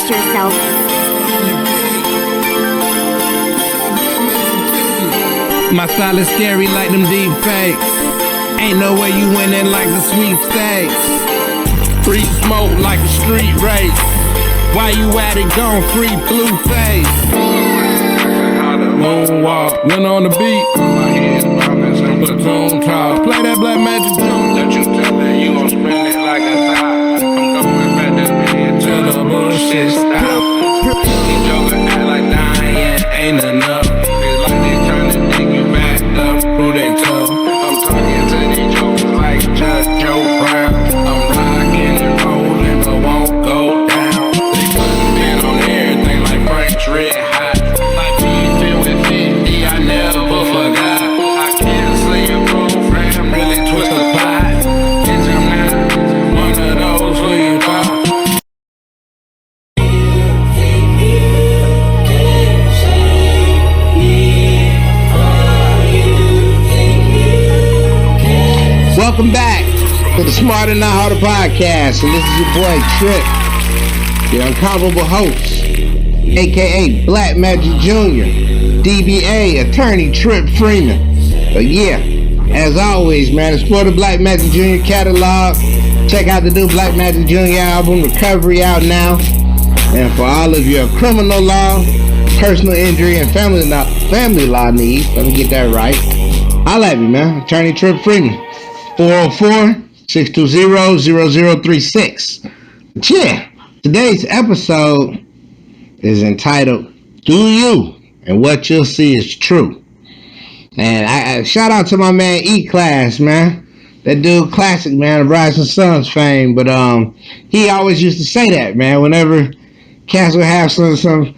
Trust yourself. My style is scary like them deep fakes. Ain't no way you winning like the sweepstakes. Free smoke like a street race. Why you at it gone free blue face? Moonwalk, went on the beat. Platoon talk. Play that Black Magic tune. That you tell her you gon' spend it like a top. I'm going back to bed till the bullshit stop. These jokers act like dying ain't enough. It's like they trying to dig you back up. Who they tough? I'm talking to these jokers like Judge Joe Brown. I'm rocking and rolling but won't go down. They putting in on everything like Frank's Red Hot. Like being filled with 50, I never forgot. I can't see a program, really twist the pot. And I'm not one of those who you thought. Welcome back to the Smarter Not Harder podcast, and this is your boy Trip, your incomparable host, aka Black Magic Jr., DBA Attorney Trip Freeman. But yeah, as always, man, explore the Black Magic Jr. catalog. Check out the new Black Magic Jr. album, Recovery, out now. And for all of your criminal law, personal injury, and family law needs, let me get that right. I'll have you, man. Attorney Trip Freeman. 404-620-0036. Yeah, today's episode is entitled, Do You and What You'll See Is True. And I shout out to my man E-Class, man. That dude classic, man, of Rising Suns fame. But he always used to say that, man, whenever cats would have some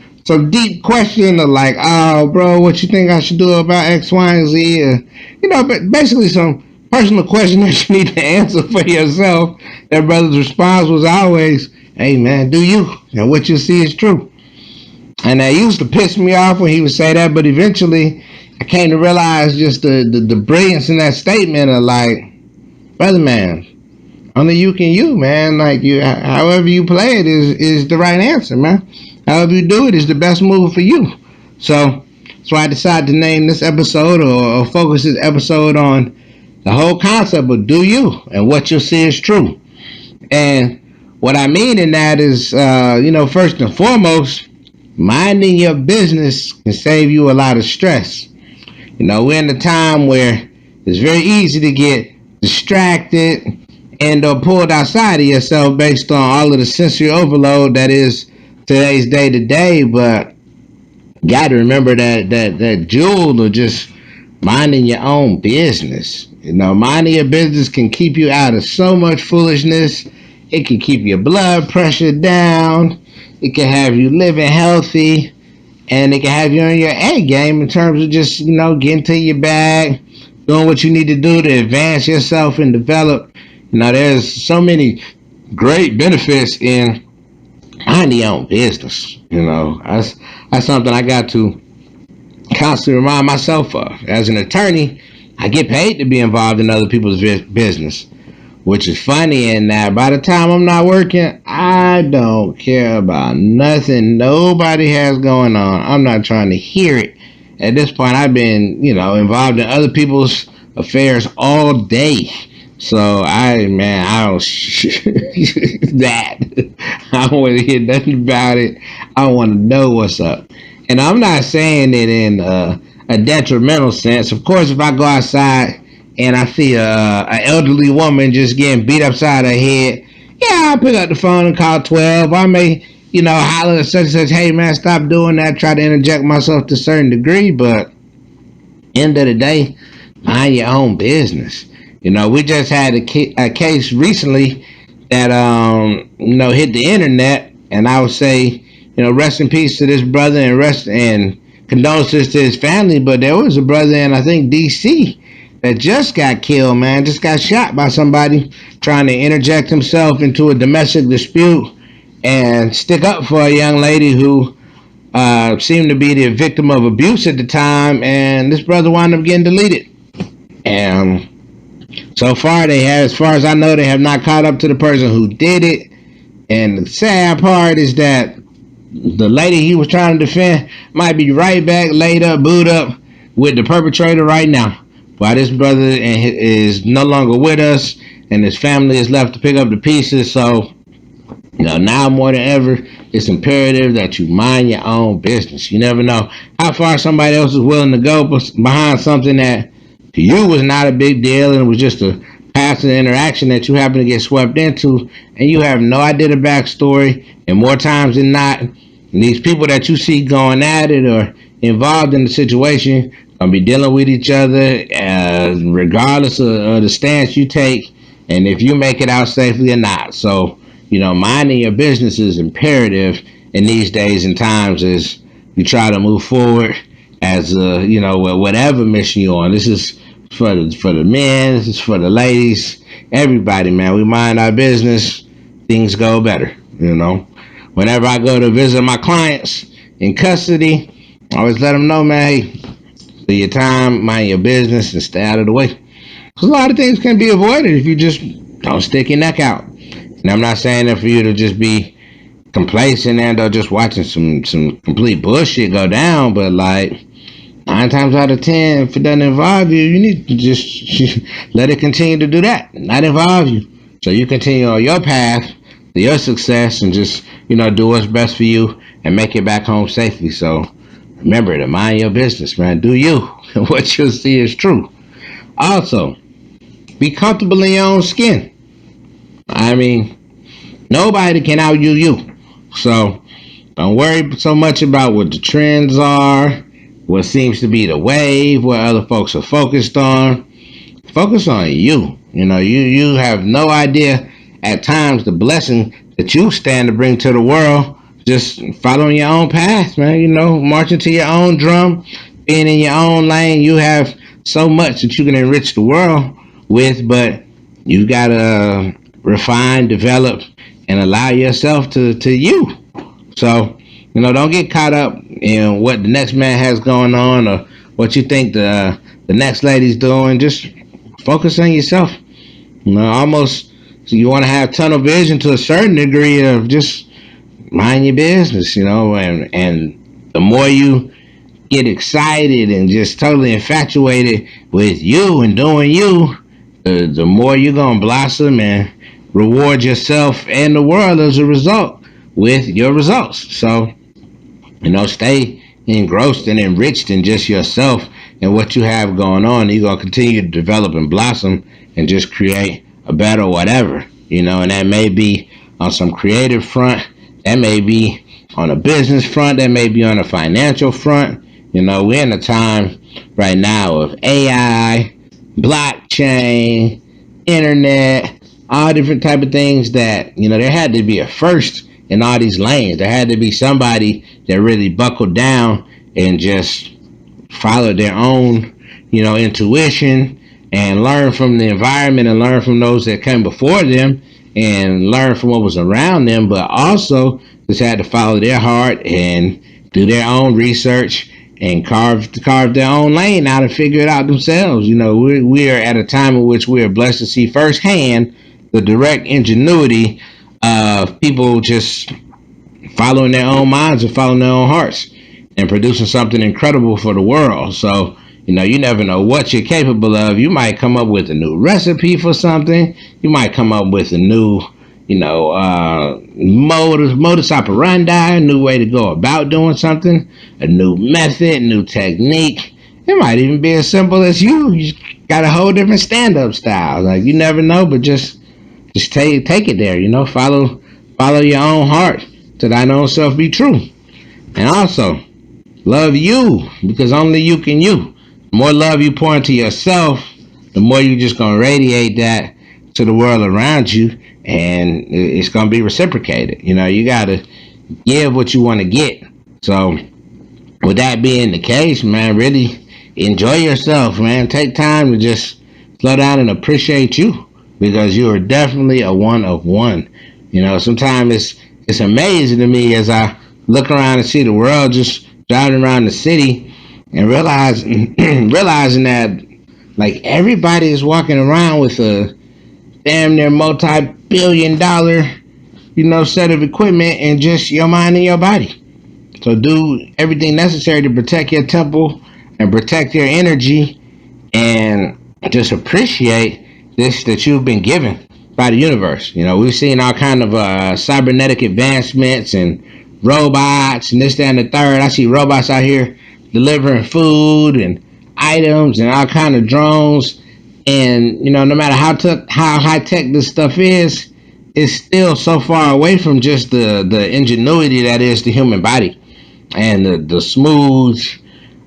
deep question of like, oh, bro, what you think I should do about X, Y, and Z? But basically some personal question that you need to answer for yourself. That brother's response was always, hey, man, do you? And what you see is true. And that used to piss me off when he would say that, but eventually I came to realize just the brilliance in that statement of like, brother, man, only you can you, man. Like, you, however you play it is the right answer, man. However you do it is the best move for you. So that's why I decided to name this episode or focus this episode on the whole concept of do you and what you'll see is true. And what I mean in that is, first and foremost, minding your business can save you a lot of stress. We're in a time where it's very easy to get distracted and or pulled outside of yourself based on all of the sensory overload that is today's day to day. But you got to remember that jewel of just minding your own business. Minding your business can keep you out of so much foolishness. It can keep your blood pressure down. It can have you living healthy. And it can have you on your A game in terms of just, getting to your bag, doing what you need to do to advance yourself and develop. There's so many great benefits in minding your own business. That's something I got to constantly remind myself of. As an attorney, I get paid to be involved in other people's business, which is funny in that by the time I'm not working, I don't care about nothing nobody has going on. I'm not trying to hear it. At this point, I've been, involved in other people's affairs all day. So I don't that. I don't want to hear nothing about it. I want to know what's up. And I'm not saying it in a detrimental sense. Of course, if I go outside and I see an elderly woman just getting beat upside her head, yeah, I'll pick up the phone and call 12. I may, holler at such and such, hey, man, stop doing that. Try to interject myself to a certain degree. But end of the day, mind your own business. We just had a case recently that, hit the internet. And I would say, rest in peace to this brother and condolences to his family. But there was a brother in, I think, D.C., that just got killed, man. Just got shot by somebody trying to interject himself into a domestic dispute and stick up for a young lady who seemed to be the victim of abuse at the time. And this brother wound up getting deleted. And so far, as far as I know, they have not caught up to the person who did it. And the sad part is that the lady he was trying to defend might be right back laid up, booed up with the perpetrator right now. While this brother is no longer with us, and his family is left to pick up the pieces. So, now more than ever, it's imperative that you mind your own business. You never know how far somebody else is willing to go behind something that to you was not a big deal and it was just a passing interaction that you happen to get swept into, and you have no idea the backstory. And more times than not, these people that you see going at it or involved in the situation gonna be dealing with each other, regardless of the stance you take, and if you make it out safely or not. So, minding your business is imperative in these days and times as you try to move forward as whatever mission you're on. This is for the men. This is for the ladies. Everybody, man. We mind our business. Things go better. Whenever I go to visit my clients in custody, I always let them know, man. Hey, do your time, mind your business, and stay out of the way. Because a lot of things can be avoided if you just don't stick your neck out. And I'm not saying that for you to just be complacent and or just watching some complete bullshit go down, but like 9 times out of 10, if it doesn't involve you, you need to just let it continue to do that, not involve you. So you continue on your path to your success and just, do what's best for you and make it back home safely. So remember to mind your business, man. Do you. And what you'll see is true. Also, be comfortable in your own skin. I mean, nobody can out you. So don't worry so much about what the trends are, what seems to be the wave, what other folks are focused on. Focus on you. You have no idea at times the blessing that you stand to bring to the world. Just following your own path, man. Marching to your own drum, being in your own lane. You have so much that you can enrich the world with, but you gotta refine, develop, and allow yourself to you. So, don't get caught up in what the next man has going on or what you think the next lady's doing. Just focus on yourself. Almost so you want to have tunnel vision to a certain degree of just mind your business, and the more you get excited and just totally infatuated with you and doing you, the more you're gonna blossom and reward yourself and the world as a result with your results. So, stay engrossed and enriched in just yourself and what you have going on. You're gonna continue to develop and blossom and just create a better whatever, and that may be on some creative front, that may be on a business front, that may be on a financial front. We're in a time right now of AI, blockchain, internet, all different type of things that, there had to be a first in all these lanes. There had to be somebody that really buckled down and just followed their own, intuition and learn from the environment and learn from those that came before them and learn from what was around them, but also just had to follow their heart and do their own research and carve their own lane out and figure it out themselves. We are at a time in which we are blessed to see firsthand the direct ingenuity of people just following their own minds and following their own hearts and producing something incredible for the world. So, you never know what you're capable of. You might come up with a new recipe for something. You might come up with a new, modus operandi, a new way to go about doing something, a new method, new technique. It might even be as simple as you got a whole different stand-up style. Like, you never know, but just take it there. Follow your own heart to thine own self be true. And also, love you, because only you can you. The more love you pour into yourself, the more you're just going to radiate that to the world around you, and it's going to be reciprocated. You got to give what you want to get. So, with that being the case, man, really enjoy yourself, man. Take time to just slow down and appreciate you, because you are definitely a one of one. Sometimes it's amazing to me as I look around and see the world just driving around the city and realizing that like everybody is walking around with a damn near multi-billion-dollar set of equipment and just your mind and your body. So do everything necessary to protect your temple and protect your energy, and just appreciate this that you've been given by the universe. We've seen all kind of cybernetic advancements and robots and this, that, and the third. I see robots out here delivering food and items and all kind of drones. And no matter how high tech this stuff is, it's still so far away from just the ingenuity that is the human body and the smooth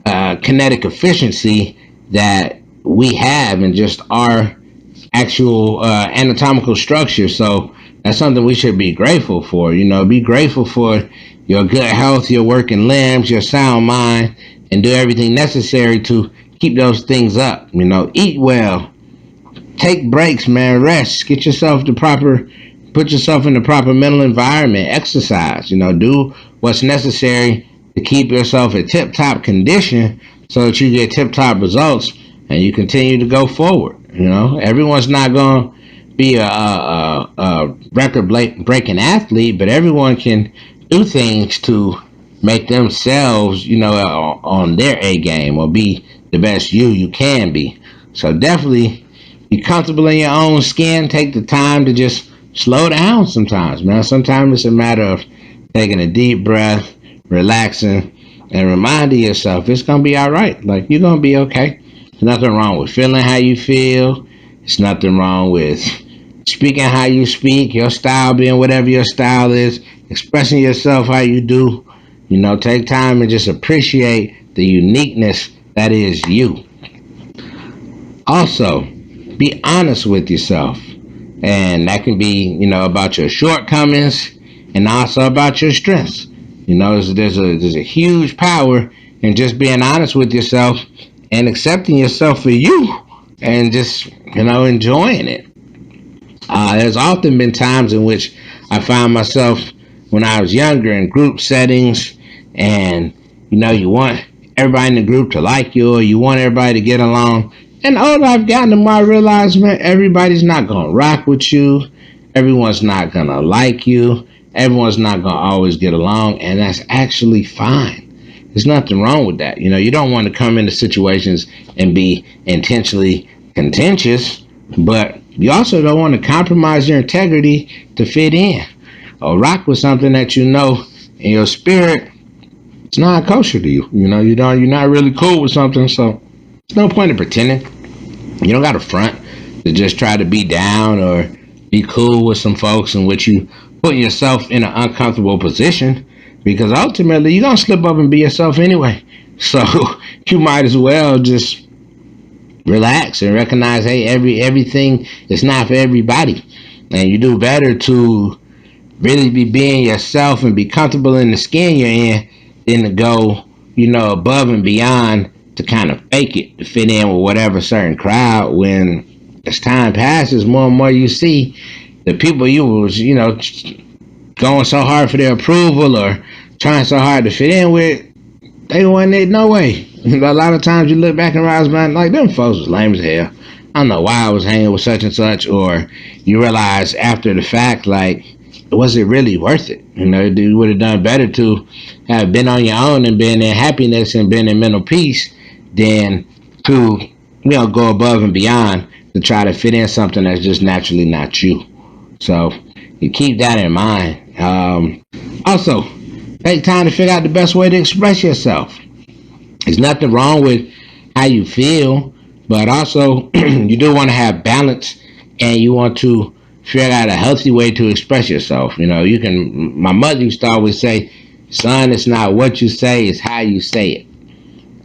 kinetic efficiency that we have in just our actual anatomical structure. So that's something we should be grateful for. Be grateful for your good health, your working limbs, your sound mind, and do everything necessary to keep those things up. Eat well, take breaks, man, rest, put yourself in the proper mental environment, exercise, do what's necessary to keep yourself in tip-top condition so that you get tip-top results and you continue to go forward. Everyone's not going to be a record-breaking athlete, but everyone can do things to make themselves, on their A game or be the best you can be. So definitely be comfortable in your own skin. Take the time to just slow down sometimes, man. Sometimes it's a matter of taking a deep breath, relaxing, and reminding yourself it's going to be all right. Like, you're going to be okay. There's nothing wrong with feeling how you feel. There's nothing wrong with speaking how you speak, your style being whatever your style is, expressing yourself how you do. Take time and just appreciate the uniqueness that is you. Also, be honest with yourself. And that can be, about your shortcomings and also about your strengths. There's a huge power in just being honest with yourself and accepting yourself for you and just, enjoying it. There's often been times in which I found myself when I was younger in group settings, and you want everybody in the group to like you, or you want everybody to get along. And the older I've gotten, the more I realize, man, everybody's not gonna rock with you. Everyone's not gonna like you. Everyone's not gonna always get along, and that's actually fine. There's nothing wrong with that. You don't want to come into situations and be intentionally contentious, but you also don't want to compromise your integrity to fit in or rock with something that in your spirit it's not kosher to you. You're not really cool with something, so there's no point in pretending. You don't got to front to just try to be down or be cool with some folks in which you put yourself in an uncomfortable position, because ultimately you're going to slip up and be yourself anyway. So you might as well just relax and recognize, hey, everything is not for everybody. And you do better to really be being yourself and be comfortable in the skin you're in than to go, above and beyond to kind of fake it, to fit in with whatever certain crowd. When as time passes, more and more you see the people you was, going so hard for their approval or trying so hard to fit in with, they wasn't it no way. A lot of times you look back and realize, man, like, them folks was lame as hell. I don't know why I was hanging with such and such. Or you realize after the fact, like, was it really worth it? You would have done better to have been on your own and been in happiness and been in mental peace than to, go above and beyond to try to fit in something that's just naturally not you. So you keep that in mind. Also, take time to figure out the best way to express yourself. There's nothing wrong with how you feel, but also you do want to have balance, and you want to figure out a healthy way to express yourself. My mother used to always say, son, it's not what you say, it's how you say it.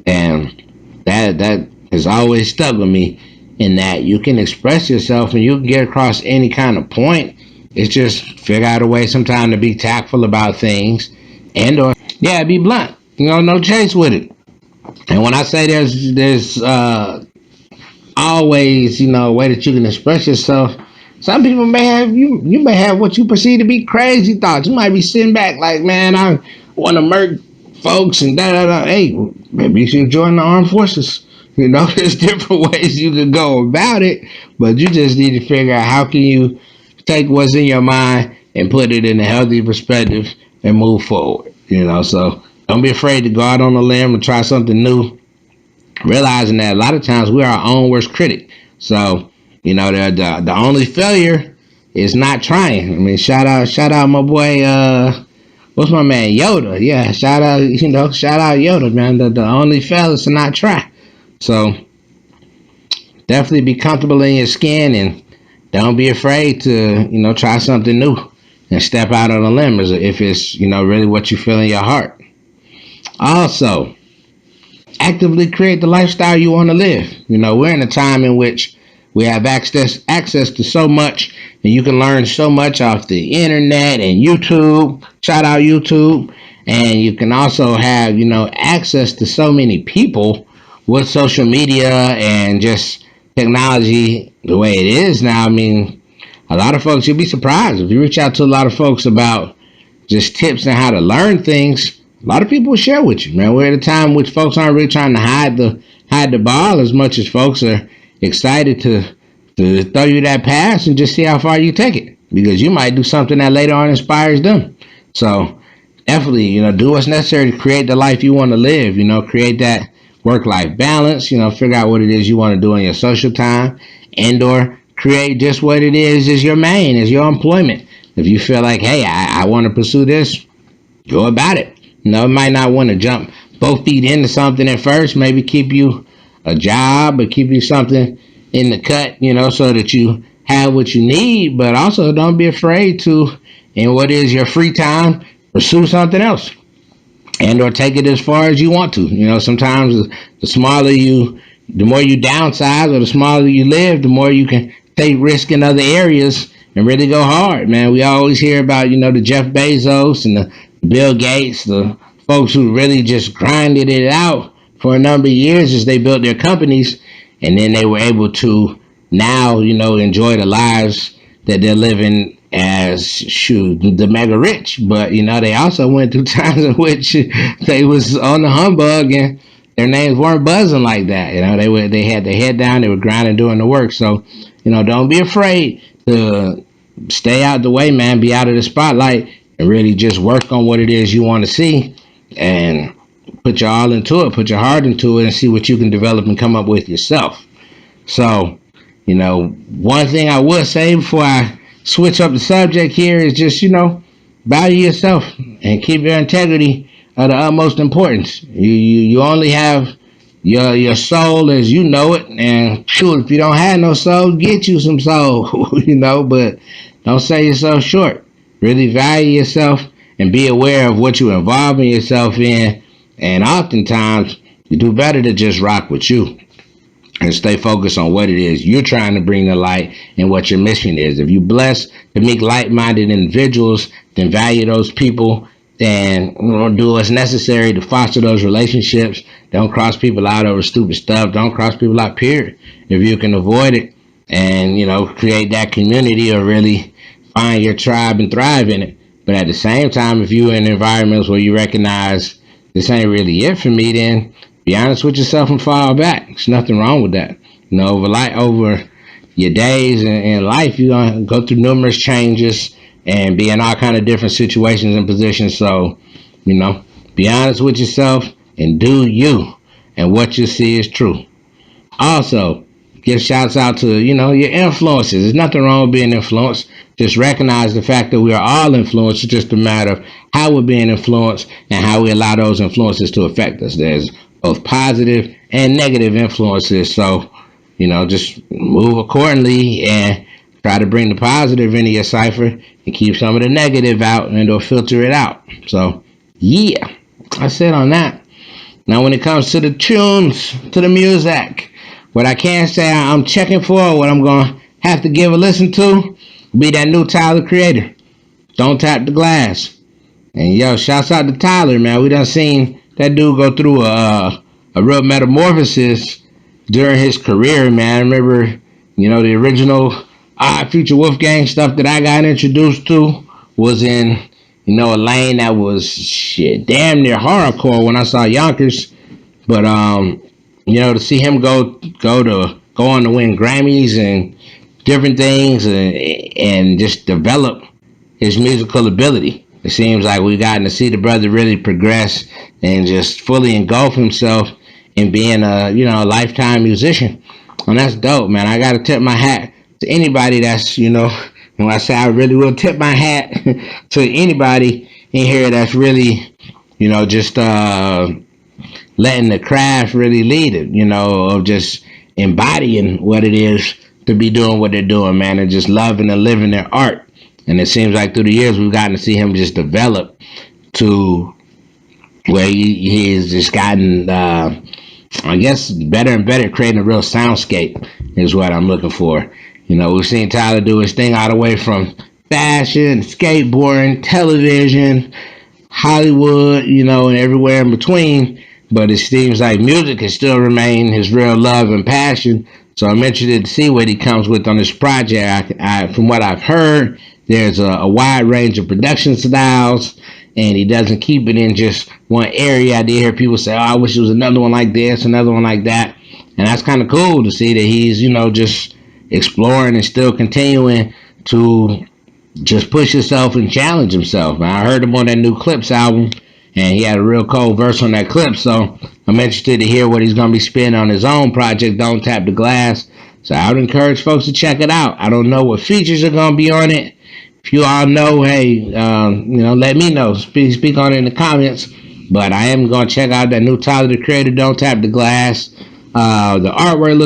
And that has always stuck with me, in that you can express yourself and you can get across any kind of point. It's just figure out a way sometime to be tactful about things, and or be blunt. No chase with it. And when I say there's always a way that you can express yourself, some people may have you may have what you perceive to be crazy thoughts. You might be sitting back like, man, I want to murder folks and da da da. Hey, maybe you should join the armed forces. There's different ways you could go about it, but you just need to figure out how can you take what's in your mind and put it in a healthy perspective and move forward. So Don't be afraid to go out on a limb and try something new, realizing that a lot of times we're our own worst critic. So, the only failure is not trying. I mean, shout out my boy, what's my man, Yoda? Yeah, shout out Yoda, man. The only fail is to not try. So definitely be comfortable in your skin and don't be afraid to, try something new and step out on a limb if it's, really what you feel in your heart. Also, actively create the lifestyle you want to live. We're in a time in which we have access to so much, and you can learn so much off the internet and YouTube. Shout out YouTube. And you can also have, access to so many people with social media and just technology the way it is now. I mean, a lot of folks, you'll be surprised if you reach out to a lot of folks about just tips on how to learn things. A lot of people will share with you, man. We're at a time in which folks aren't really trying to hide the ball as much as folks are excited to throw you that pass and just see how far you take it, because you might do something that later on inspires them. So definitely, do what's necessary to create the life you want to live. Create that work-life balance. Figure out what it is you want to do in your social time, and/or create just what it is your main, is your employment. If you feel like, hey, I want to pursue this, go about it. It might not want to jump both feet into something at first. Maybe keep you a job or keep you something in the cut, so that you have what you need. But also, don't be afraid to, in what is your free time, pursue something else, and/or take it as far as you want to. Sometimes the more you downsize, or the smaller you live, the more you can take risk in other areas and really go hard, man. We always hear about, the Jeff Bezos and the Bill Gates, the folks who really just grinded it out for a number of years as they built their companies, and then they were able to now, enjoy the lives that they're living as the mega rich. But they also went through times in which they was on the humbug and their names weren't buzzing like that. They had their head down, they were grinding, doing the work. So don't be afraid to stay out the way, man. Be out of the spotlight and really just work on what it is you want to see, and put your all into it, put your heart into it, and see what you can develop and come up with yourself. So, one thing I would say before I switch up the subject here is just, value yourself and keep your integrity of the utmost importance. You only have your soul as you know it, and shoot, if you don't have no soul, get you some soul, but don't sell yourself short. Really value yourself and be aware of what you're involving yourself in, and oftentimes you do better to just rock with you and stay focused on what it is you're trying to bring to light and what your mission is. If you're blessed to meet like-minded individuals, then value those people, then do what's necessary to foster those relationships. Don't cross people out over stupid stuff. Don't cross people out, period. If you can avoid it and, create that community, or really find your tribe and thrive in it. But at the same time, if you're in environments where you recognize this ain't really it for me, then be honest with yourself and fall back. There's nothing wrong with that. Over your days in life, you're going to go through numerous changes and be in all kind of different situations and positions. So, be honest with yourself and do you. And what you see is true. Also, give shouts out to, your influences. There's nothing wrong with being influenced. Just recognize the fact that we are all influenced. It's just a matter of how we're being influenced and how we allow those influences to affect us. There's both positive and negative influences. So, just move accordingly and try to bring the positive into your cipher and keep some of the negative out, and or filter it out. So, yeah, that's it on that. Now, when it comes to the tunes, to the music, what I can say I'm checking for, what I'm going to have to give a listen to, be that new Tyler Creator. Don't Tap the Glass. And shouts out to Tyler, man. We done seen that dude go through a real metamorphosis during his career, man. I remember, the original Future Wolfgang stuff that I got introduced to was in, a lane that was damn near horrorcore when I saw Yonkers. But to see him go on to win Grammys and different things, and just develop his musical ability. It seems like we've gotten to see the brother really progress and just fully engulf himself in being a lifetime musician. And that's dope, man. I gotta tip my hat to anybody that's when I say I really will tip my hat to anybody in here that's really just letting the craft really lead it, of just embodying what it is to be doing what they're doing, man, and just loving and living their art. And it seems like through the years we've gotten to see him just develop to where he's just gotten, I guess, better and better, creating a real soundscape is what I'm looking for. We've seen Tyler do his thing all the way from fashion, skateboarding, television, Hollywood, and everywhere in between. But it seems like music can still remain his real love and passion. So I'm interested to see what he comes with on this project. From what I've heard, there's a wide range of production styles, and he doesn't keep it in just one area. I did hear people say, "Oh, I wish it was another one like this, another one like that," and that's kind of cool to see that he's just exploring and still continuing to just push himself and challenge himself. I heard him on that new Clips album, and he had a real cold verse on that clip. So I'm interested to hear what he's going to be spinning on his own project, Don't Tap the Glass. So I would encourage folks to check it out. I don't know what features are going to be on it. If you all know, hey, let me know. Speak on it in the comments. But I am going to check out that new Tyler the Creator, Don't Tap the Glass. The artwork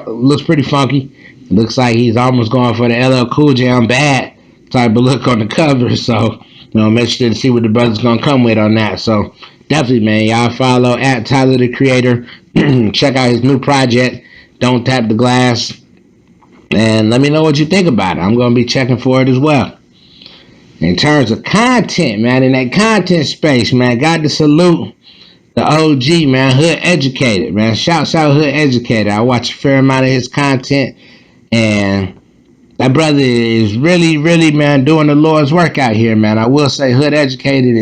looks pretty funky. It looks like he's almost going for the LL Cool J I'm Bad type of look on the cover. So, I'm interested to see what the brother's going to come with on that. So, definitely, man, y'all follow at Tyler the Creator. Check out his new project, Don't Tap the Glass. And let me know what you think about it. I'm going to be checking for it as well. In terms of content, man, in that content space, man, got to salute the OG, man, Hood Educated, man. Shouts out Hood Educated. I watch a fair amount of his content, and that brother is really, really, man, doing the Lord's work out here, man. I will say Hood Educated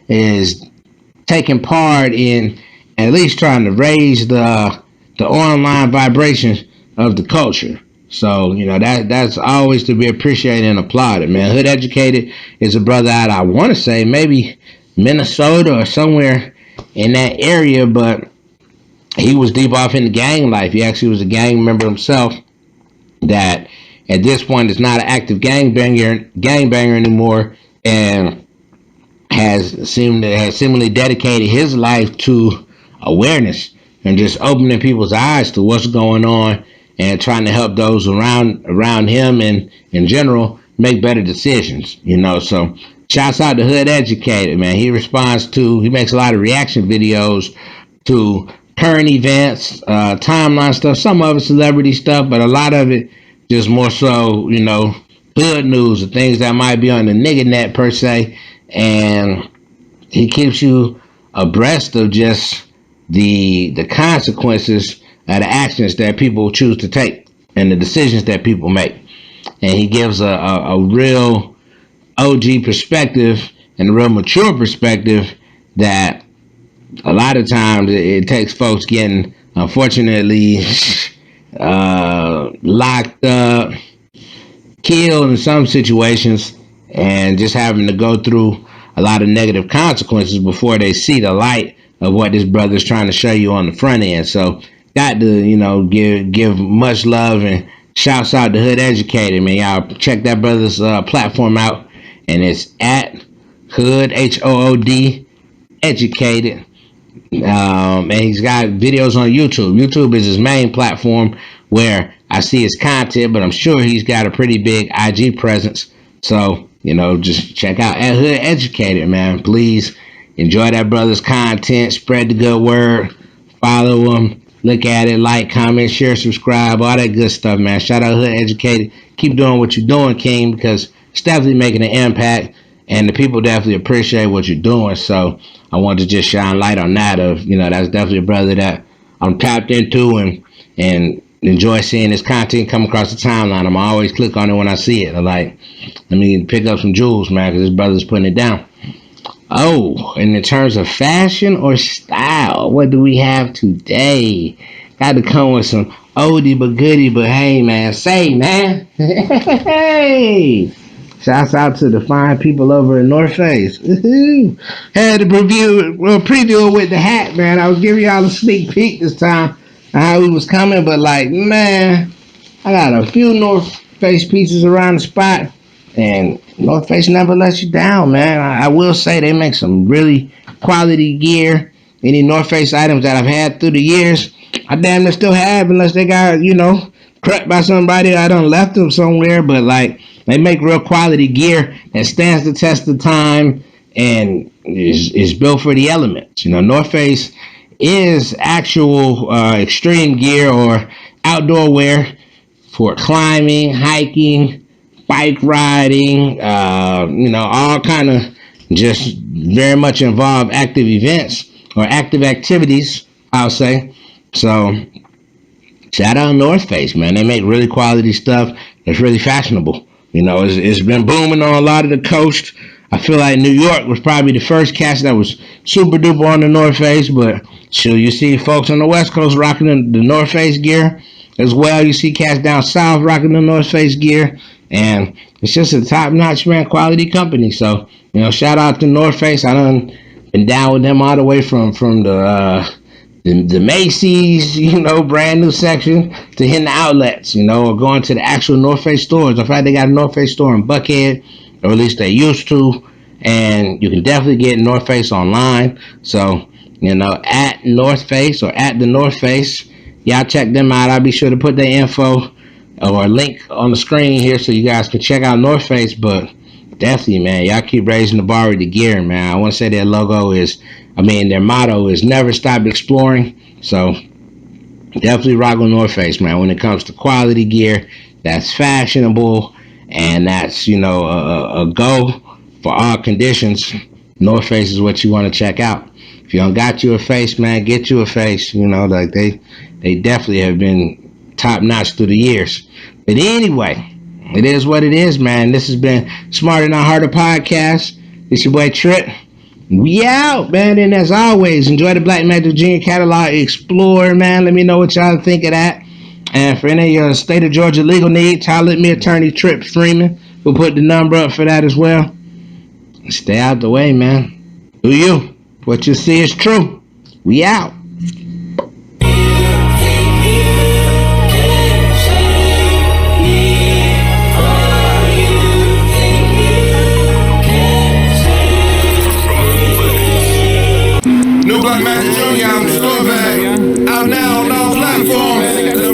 is taking part in at least trying to raise the online vibrations of the culture. So, that's always to be appreciated and applauded, man. Hood Educated is a brother out, I want to say, maybe Minnesota or somewhere in that area, but he was deep off in the gang life. He actually was a gang member himself that at this point is not an active gangbanger anymore, and has seemingly dedicated his life to awareness and just opening people's eyes to what's going on and trying to help those around him and in general make better decisions. So shouts out to Hood Educated, man. He makes a lot of reaction videos to current events, timeline stuff, some of it celebrity stuff, but a lot of it just more so, hood news, or things that might be on the nigga net per se. And he keeps you abreast of just the consequences of the actions that people choose to take and the decisions that people make. And he gives a real OG perspective and a real mature perspective that a lot of times it takes folks getting, unfortunately, locked up, killed in some situations, and just having to go through a lot of negative consequences before they see the light of what this brother's trying to show you on the front end. So got to give much love and shouts out to Hood Educated, man. Y'all check that brother's platform out, and it's at Hood HOOD Educated. And he's got videos on YouTube. YouTube is his main platform where I see his content, but I'm sure he's got a pretty big IG presence. So, just check out at Hood Educated, man. Please enjoy that brother's content. Spread the good word. Follow him. Look at it. Like, comment, share, subscribe. All that good stuff, man. Shout out Hood Educated. Keep doing what you're doing, King, because it's definitely making an impact. And the people definitely appreciate what you're doing. So I want to just shine light on that that's definitely a brother that I'm tapped into and enjoy seeing his content come across the timeline. I'm always click on it when I see it. I'm like, let me pick up some jewels, man, because this brother's putting it down. Oh, and in terms of fashion or style, what do we have today? Got to come with some oldie but goodie, but hey, man, say, man. Hey. Shouts out to the fine people over in Northface. Had to preview it with the hat, man. I was giving y'all a sneak peek this time on how he was coming, but like, man, I got a few North Face pieces around the spot, and North Face never lets you down, man. I will say they make some really quality gear. Any North Face items that I've had through the years, I damn near still have, unless they got, cracked by somebody. I done left them somewhere, but like they make real quality gear that stands the test of time and is built for the elements. North Face is actual extreme gear or outdoor wear for climbing, hiking, bike riding, all kind of just very much involved active events or active activities, I'll say. So shout out North Face, man. They make really quality stuff that's really fashionable. It's been booming on a lot of the coast. I feel like New York was probably the first cast that was super duper on the North Face, but sure, you see folks on the West Coast rocking the North Face gear as well. You see cats down south rocking the North Face gear, and it's just a top-notch, man, quality company. So, shout out to North Face. I done been down with them all the way from the Macy's, brand new section to hitting the outlets, or going to the actual North Face stores. In fact, they got a North Face store in Buckhead, or at least they used to, and you can definitely get North Face online. So, at North Face or at the North Face, y'all check them out. I'll be sure to put their info or a link on the screen here so you guys can check out North Face. But definitely, man, y'all keep raising the bar with the gear, man. I want to say their their motto is never stop exploring. So definitely rock on North Face, man, when it comes to quality gear that's fashionable and that's, a go for all conditions. North Face is what you want to check out. If you don't got you a face, man, get you a face. Like they definitely have been top notch through the years. But anyway, it is what it is, man. This has been Smarter Not Harder podcast. It's your boy Trip. We out, man. And as always, enjoy the Black Magic Jr. catalog. Explore, man. Let me know what y'all think of that. And for any of your state of Georgia legal needs, holler at me, attorney Trip Freeman. We'll put the number up for that as well. Stay out the way, man. Do you? What you see is true. We out. New Black Magic Jr., I'm store bag. Out now on all platforms.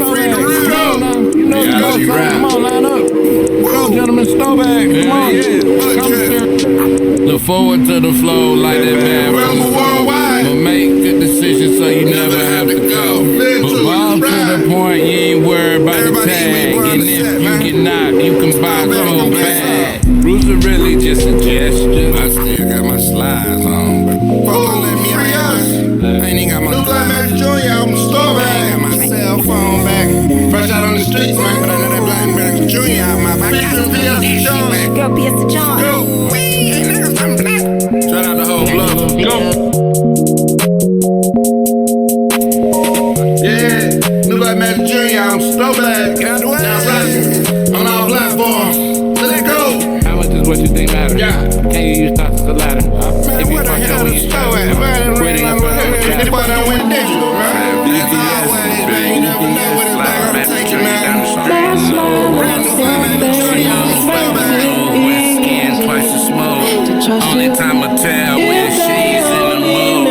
Free to root up. Come on, line up. Go, gentlemen, store bag. Come on. Look forward to the flow like that bad. But make good decisions so you never have to go. But ball to the point, you ain't worried about the tag. And if you get knocked, you can buy the whole bag. Rules are really just a gesture. I still got my slides on. I ain't even got my New Black Magic Jr. I'm the store bag. I ain't got my cell phone back. Fresh out on the streets, man. But I know that Black Magic Jr. out my back. Go PS John. Go. Shout out the whole block. Go. Yeah. New Black Magic Jr. I'm the store bag. Get out the way. Now rapping on all platforms. Let it go. How much is what you think matters? Yeah. Can you use thoughts as a ladder? If you fuck up when you start, quitting up for This boy done went digital, right? As always, man, you never know what it's gonna take you, man. Brand new Black Magic Jr. on the store bag. with skin twice as smooth. Only time will tell when she's in the mood.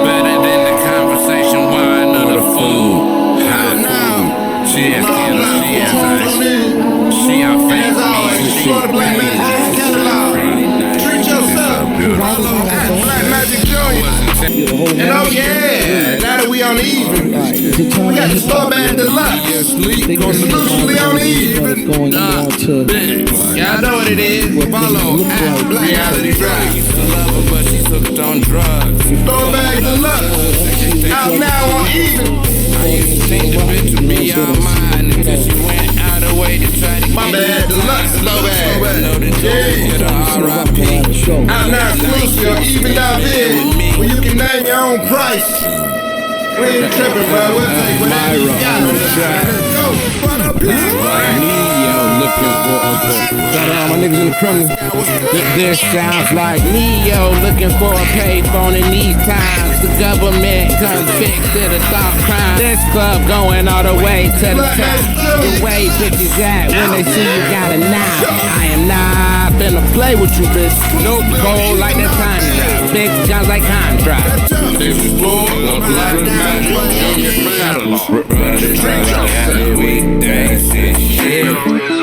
Better than the conversation wine of the food. Hot now. She is killer, she is ice. She on fake me. Go to Black Magic Jr. catalog. Treat yourself. Black Magic Jr. And oh yeah, now that we on the even, we got the store bag deluxe. Exclusively on the even. Y'all know what it is. Follow at Black Reality Drive. Love her, but she's hooked on drugs. Store bag deluxe. Out now on even. I used to think the bitch would be all mine until she went out of way to try to My get bad, deluxe store bag. know the Yeah. with a R.I.P. Out now exclusive on even.biz, where you can name your own price. ain't tripping, bro. We'll take whatever you got. Let's go. Neo looking for a shout out all my niggas in the criminal. This sounds like Neo looking for a payphone in these times. The government convicted of thought crime. This club going all the way to the top. The way bitches act when they see you got a knife. I am not finna play with you, bitch. Nope, cold like that time drop. Big guns like contract. This is Lord, love like that. Catalog. Weekdays and shit.